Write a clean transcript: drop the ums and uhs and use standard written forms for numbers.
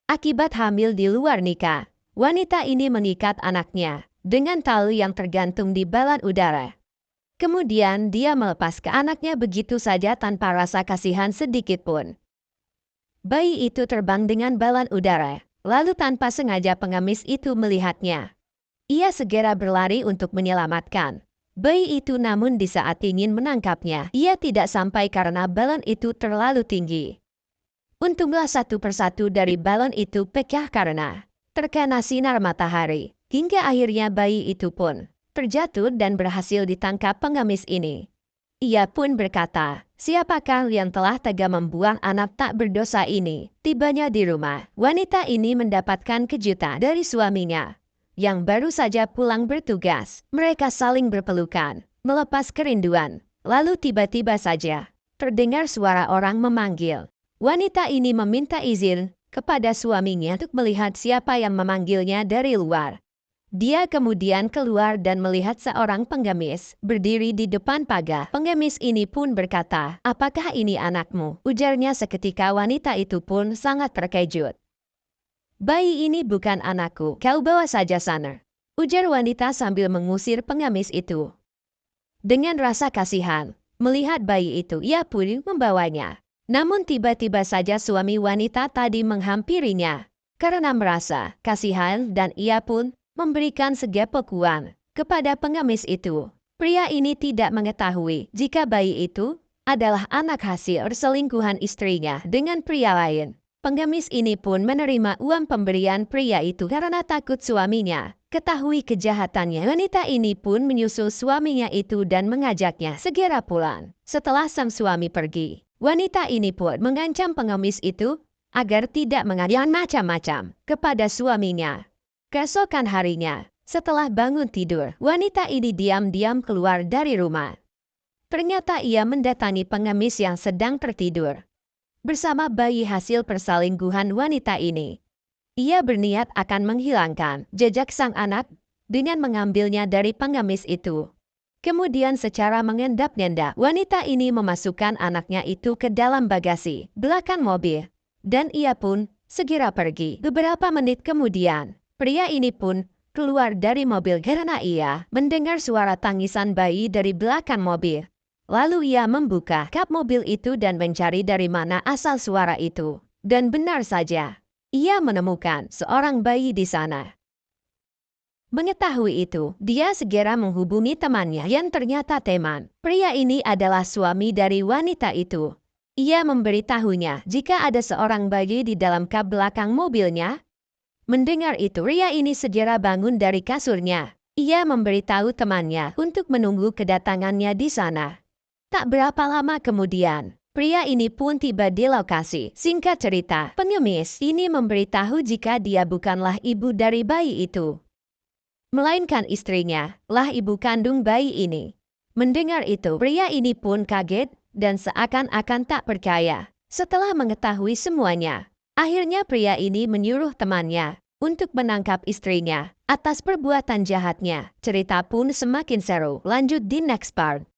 Akibat hamil di luar nikah, wanita ini mengikat anaknya dengan tali yang tergantung di balon udara. Kemudian dia melepas ke anaknya begitu saja tanpa rasa kasihan sedikit pun. Bayi itu terbang dengan balon udara, lalu tanpa sengaja pengemis itu melihatnya. Ia segera berlari untuk menyelamatkan bayi itu, namun di saat ingin menangkapnya, ia tidak sampai karena balon itu terlalu tinggi. Untunglah satu persatu dari balon itu pecah karena terkena sinar matahari, hingga akhirnya bayi itu pun terjatuh dan berhasil ditangkap pengemis ini. Ia pun berkata, "Siapakah yang telah tega membuang anak tak berdosa ini?" Tibanya di rumah, wanita ini mendapatkan kejutan dari suaminya yang baru saja pulang bertugas. Mereka saling berpelukan, melepas kerinduan. Lalu tiba-tiba saja terdengar suara orang memanggil. Wanita ini meminta izin kepada suaminya untuk melihat siapa yang memanggilnya dari luar. Dia kemudian keluar dan melihat seorang pengemis berdiri di depan pagar. Pengemis ini pun berkata, "Apakah ini anakmu?" Ujarnya. Seketika wanita itu pun sangat terkejut. "Bayi ini bukan anakku, kau bawa saja sana," ujar wanita sambil mengusir pengemis itu. Dengan rasa kasihan melihat bayi itu, ia pun membawanya. Namun tiba-tiba saja suami wanita tadi menghampirinya karena merasa kasihan dan ia pun memberikan segepok uang kepada pengemis itu. Pria ini tidak mengetahui jika bayi itu adalah anak hasil perselingkuhan istrinya dengan pria lain. Pengemis ini pun menerima uang pemberian pria itu karena takut suaminya ketahui kejahatannya. Wanita ini pun menyusul suaminya itu dan mengajaknya segera pulang. Setelah sang suami pergi, wanita ini pun mengancam pengemis itu agar tidak mengatakan macam-macam kepada suaminya. Keesokan harinya, setelah bangun tidur, wanita ini diam-diam keluar dari rumah. Ternyata ia mendatangi pengemis yang sedang tertidur bersama bayi hasil perselingkuhan wanita ini. Ia berniat akan menghilangkan jejak sang anak dengan mengambilnya dari pengemis itu. Kemudian secara mengendap-endap, wanita ini memasukkan anaknya itu ke dalam bagasi belakang mobil. Dan ia pun segera pergi. Beberapa menit kemudian, pria ini pun keluar dari mobil karena ia mendengar suara tangisan bayi dari belakang mobil. Lalu ia membuka kap mobil itu dan mencari dari mana asal suara itu. Dan benar saja, ia menemukan seorang bayi di sana. Mengetahui itu, dia segera menghubungi temannya yang ternyata teman pria ini adalah suami dari wanita itu. Ia memberitahunya jika ada seorang bayi di dalam kap belakang mobilnya. Mendengar itu, pria ini segera bangun dari kasurnya. Ia memberitahu temannya untuk menunggu kedatangannya di sana. Tak berapa lama kemudian, pria ini pun tiba di lokasi. Singkat cerita, pengemis ini memberitahu jika dia bukanlah ibu dari bayi itu, melainkan istrinya lah ibu kandung bayi ini. Mendengar itu, pria ini pun kaget dan seakan-akan tak percaya. Setelah mengetahui semuanya, akhirnya pria ini menyuruh temannya untuk menangkap istrinya atas perbuatan jahatnya. Cerita pun semakin seru. Lanjut di next part.